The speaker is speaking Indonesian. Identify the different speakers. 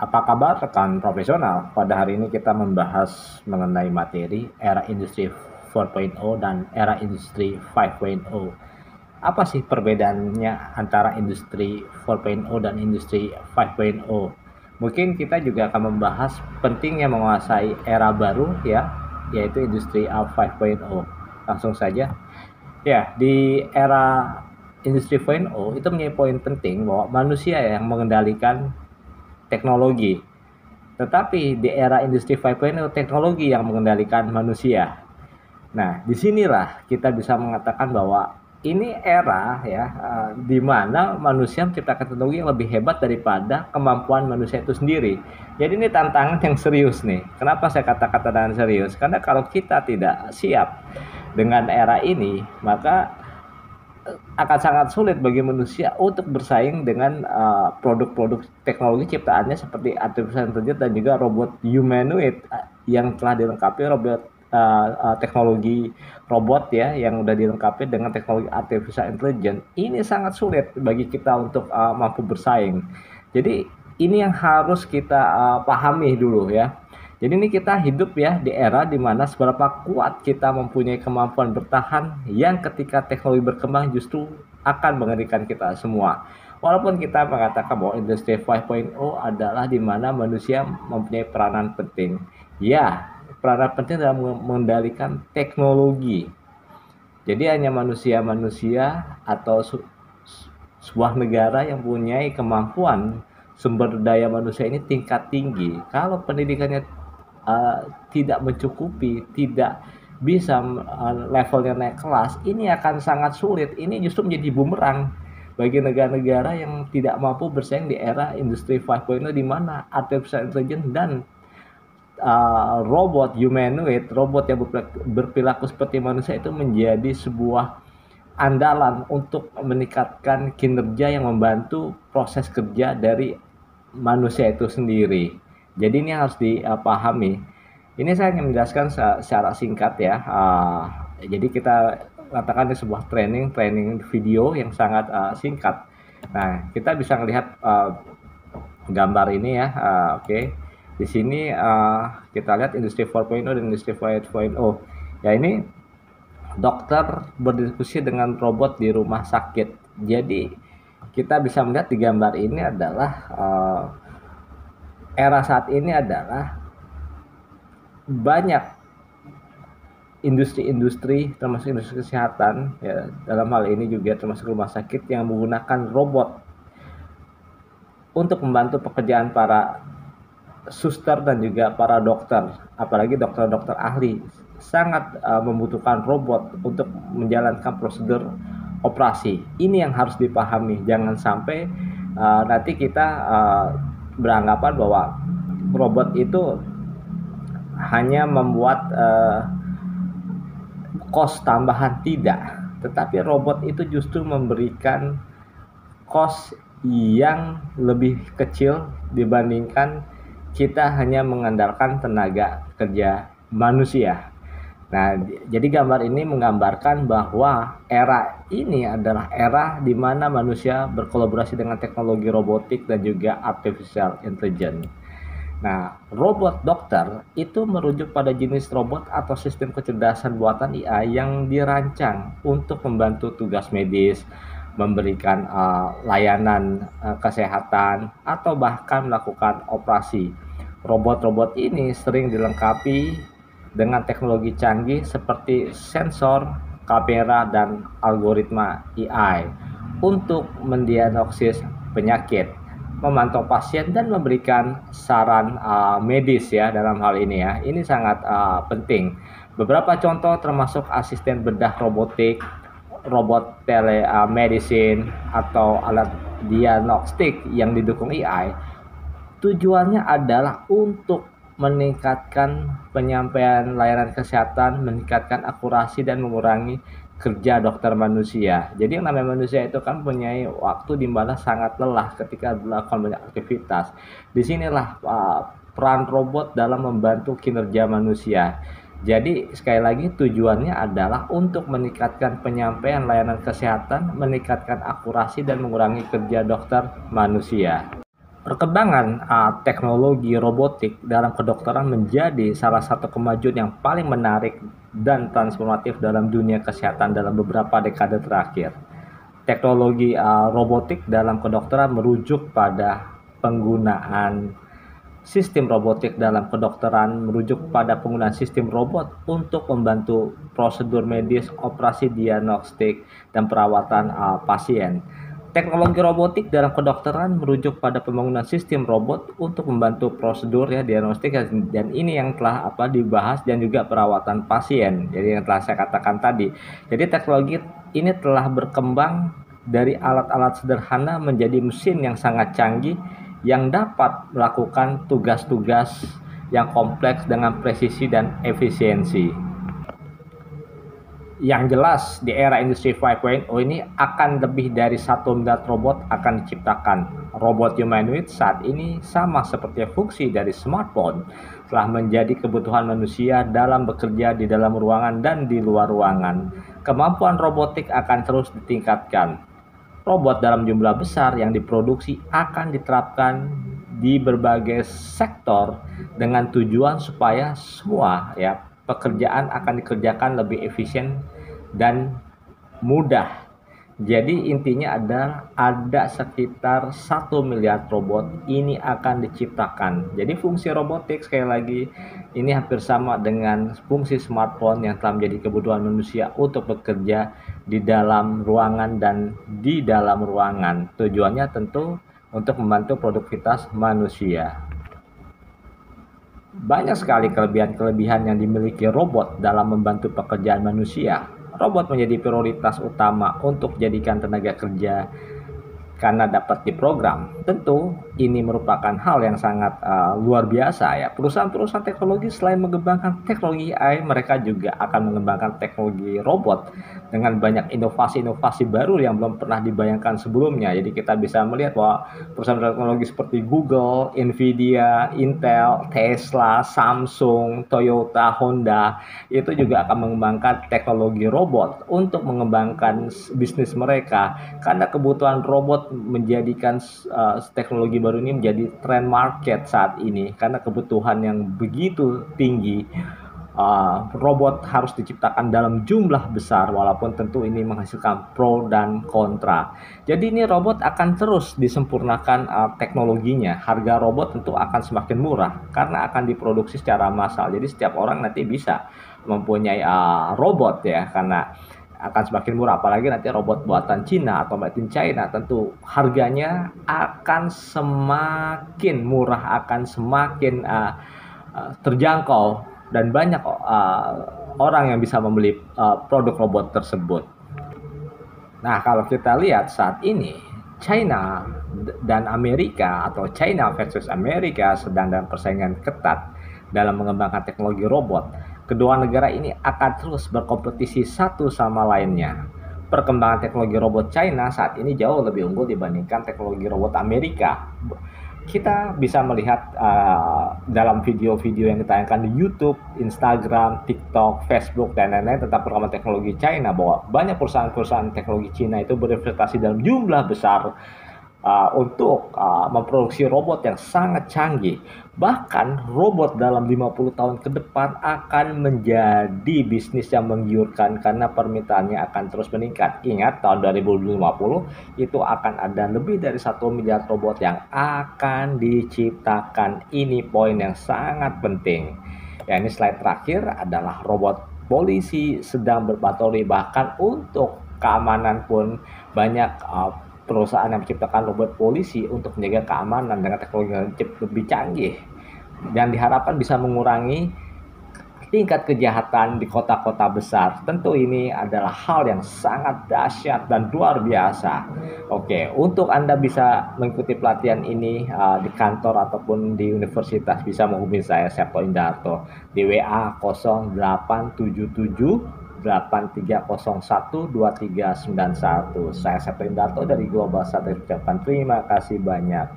Speaker 1: Apa kabar rekan profesional? Pada hari ini kita membahas mengenai materi era industri 4.0 dan era industri 5.0. Apa sih perbedaannya antara industri 4.0 dan industri 5.0? Mungkin kita juga akan membahas pentingnya menguasai era baru ya, yaitu industri 5.0. Langsung saja. Ya, di era industri 4.0 itu menjadi poin penting bahwa manusia yang mengendalikan teknologi. Tetapi di era industri 5.0 teknologi yang mengendalikan manusia. Nah, disinilah kita bisa mengatakan bahwa ini era ya di mana manusia menciptakan teknologi yang lebih hebat daripada kemampuan manusia itu sendiri. Jadi ini tantangan yang serius nih. Kenapa saya kata-kata dengan serius? Karena kalau kita tidak siap dengan era ini, maka akan sangat sulit bagi manusia untuk bersaing dengan produk-produk teknologi ciptaannya seperti artificial intelligence dan juga robot humanoid yang telah dilengkapi robot teknologi robot ya yang sudah dilengkapi dengan teknologi artificial intelligence. Ini sangat sulit bagi kita untuk mampu bersaing. Jadi ini yang harus kita pahami dulu ya. Jadi ini kita hidup ya di era di mana seberapa kuat kita mempunyai kemampuan bertahan yang ketika teknologi berkembang justru akan mengerikan kita semua. Walaupun kita mengatakan bahwa industri 5.0 adalah di mana manusia mempunyai peranan penting. Ya, peranan penting dalam mengendalikan teknologi. Jadi hanya manusia-manusia atau sebuah negara yang mempunyai kemampuan sumber daya manusia ini tingkat tinggi. Kalau pendidikannya tidak mencukupi, tidak bisa levelnya naik kelas, ini akan sangat sulit. Ini justru menjadi bumerang bagi negara-negara yang tidak mampu bersaing di era industri 5.0 di mana artificial intelligence dan robot humanoid, robot yang berperilaku seperti manusia itu menjadi sebuah andalan untuk meningkatkan kinerja yang membantu proses kerja dari manusia itu sendiri. Jadi ini harus dipahami. Ini saya ingin menjelaskan secara singkat ya. Jadi kita katakan ini sebuah training video yang sangat singkat. Nah, kita bisa melihat gambar ini ya. Oke. Di sini kita lihat industri 4.0 dan industri 5.0. Ya, ini dokter berdiskusi dengan robot di rumah sakit. Jadi kita bisa melihat di gambar ini adalah era saat ini adalah banyak industri-industri termasuk industri kesehatan ya, dalam hal ini juga termasuk rumah sakit yang menggunakan robot untuk membantu pekerjaan para suster dan juga para dokter, apalagi dokter-dokter ahli sangat membutuhkan robot untuk menjalankan prosedur operasi. Ini yang harus dipahami, jangan sampai nanti kita beranggapan bahwa robot itu hanya membuat cost tambahan, tidak, tetapi robot itu justru memberikan cost yang lebih kecil dibandingkan kita hanya mengandalkan tenaga kerja manusia. Nah, jadi gambar ini menggambarkan bahwa era ini adalah era di mana manusia berkolaborasi dengan teknologi robotik dan juga artificial intelligence. Nah, robot dokter itu merujuk pada jenis robot atau sistem kecerdasan buatan AI yang dirancang untuk membantu tugas medis, memberikan layanan kesehatan, atau bahkan melakukan operasi. Robot-robot ini sering dilengkapi dengan teknologi canggih seperti sensor, kamera, dan algoritma AI untuk mendiagnosis penyakit, memantau pasien, dan memberikan saran medis ya dalam hal ini ya. Ini sangat penting. Beberapa contoh termasuk asisten bedah robotik, robot telemedicine, atau alat diagnostik yang didukung AI. Tujuannya adalah untuk meningkatkan penyampaian layanan kesehatan, meningkatkan akurasi dan mengurangi kerja dokter manusia. Jadi yang namanya manusia itu kan punya waktu di mana sangat lelah ketika melakukan banyak aktivitas. Disinilah peran robot dalam membantu kinerja manusia. Jadi sekali lagi tujuannya adalah untuk meningkatkan penyampaian layanan kesehatan, meningkatkan akurasi dan mengurangi kerja dokter manusia. Perkembangan teknologi robotik dalam kedokteran menjadi salah satu kemajuan yang paling menarik dan transformatif dalam dunia kesehatan dalam beberapa dekade terakhir. Teknologi robotik dalam kedokteran merujuk pada penggunaan sistem robotik dalam kedokteran, merujuk pada penggunaan sistem robot untuk membantu prosedur medis, operasi diagnostik, dan perawatan pasien. Teknologi robotik dalam kedokteran merujuk pada pembangunan sistem robot untuk membantu prosedur ya diagnostik, dan ini yang telah dibahas, dan juga perawatan pasien. Jadi yang telah saya katakan tadi. Jadi teknologi ini telah berkembang dari alat-alat sederhana menjadi mesin yang sangat canggih yang dapat melakukan tugas-tugas yang kompleks dengan presisi dan efisiensi. Yang jelas di era industri 5.0 ini akan lebih dari 1 miliar robot akan diciptakan. Robot humanoid saat ini sama seperti fungsi dari smartphone telah menjadi kebutuhan manusia dalam bekerja di dalam ruangan dan di luar ruangan. Kemampuan robotik akan terus ditingkatkan. Robot dalam jumlah besar yang diproduksi akan diterapkan di berbagai sektor dengan tujuan supaya semua pekerjaan akan dikerjakan lebih efisien dan mudah. Jadi intinya ada sekitar 1 miliar robot ini akan diciptakan. Jadi fungsi robotik sekali lagi ini hampir sama dengan fungsi smartphone yang telah menjadi kebutuhan manusia untuk bekerja di dalam ruangan dan di dalam ruangan. Tujuannya tentu untuk membantu produktivitas manusia. Banyak sekali kelebihan-kelebihan yang dimiliki robot dalam membantu pekerjaan manusia. Robot menjadi prioritas utama untuk jadikan tenaga kerja karena dapat diprogram. Tentu ini merupakan hal yang sangat luar biasa ya. Perusahaan-perusahaan teknologi selain mengembangkan teknologi AI, mereka juga akan mengembangkan teknologi robot dengan banyak inovasi-inovasi baru yang belum pernah dibayangkan sebelumnya. Jadi kita bisa melihat bahwa perusahaan teknologi seperti Google, Nvidia, Intel, Tesla, Samsung, Toyota, Honda itu juga akan mengembangkan teknologi robot untuk mengembangkan bisnis mereka, karena kebutuhan robot menjadikan teknologi baru ini menjadi tren market saat ini karena kebutuhan yang begitu tinggi. Robot harus diciptakan dalam jumlah besar, walaupun tentu ini menghasilkan pro dan kontra. Jadi ini robot akan terus disempurnakan teknologinya. Harga robot tentu akan semakin murah karena akan diproduksi secara massal. Jadi setiap orang nanti bisa mempunyai robot ya, karena akan semakin murah. Apalagi nanti robot buatan Cina atau made in China, tentu harganya akan semakin murah, akan semakin terjangkau, dan banyak orang yang bisa membeli produk robot tersebut. Nah, kalau kita lihat saat ini China dan Amerika, atau China versus Amerika, sedang dalam persaingan ketat dalam mengembangkan teknologi robot. Kedua negara ini akan terus berkompetisi satu sama lainnya. Perkembangan teknologi robot China saat ini jauh lebih unggul dibandingkan teknologi robot Amerika. Kita bisa melihat dalam video-video yang ditayangkan di YouTube, Instagram, TikTok, Facebook, dan lain-lain tentang perkembangan teknologi China, bahwa banyak perusahaan-perusahaan teknologi China itu berinvestasi dalam jumlah besar untuk memproduksi robot yang sangat canggih. Bahkan robot dalam 50 tahun ke depan akan menjadi bisnis yang menggiurkan karena permintaannya akan terus meningkat. Ingat, tahun 2050 itu akan ada lebih dari 1 miliar robot yang akan diciptakan. Ini poin yang sangat penting. Ya, ini slide terakhir adalah robot polisi sedang berpatroli. Bahkan untuk keamanan pun banyak perusahaan yang menciptakan robot polisi untuk menjaga keamanan dengan teknologi yang lebih canggih, dan diharapkan bisa mengurangi tingkat kejahatan di kota-kota besar. Tentu ini adalah hal yang sangat dahsyat dan luar biasa. Oke, untuk Anda bisa mengikuti pelatihan ini di kantor ataupun di universitas, bisa menghubungi saya, Septo Indarto, di WA 0877 83012391. Saya Septo Indarto dari Global Satellite. Terima kasih banyak.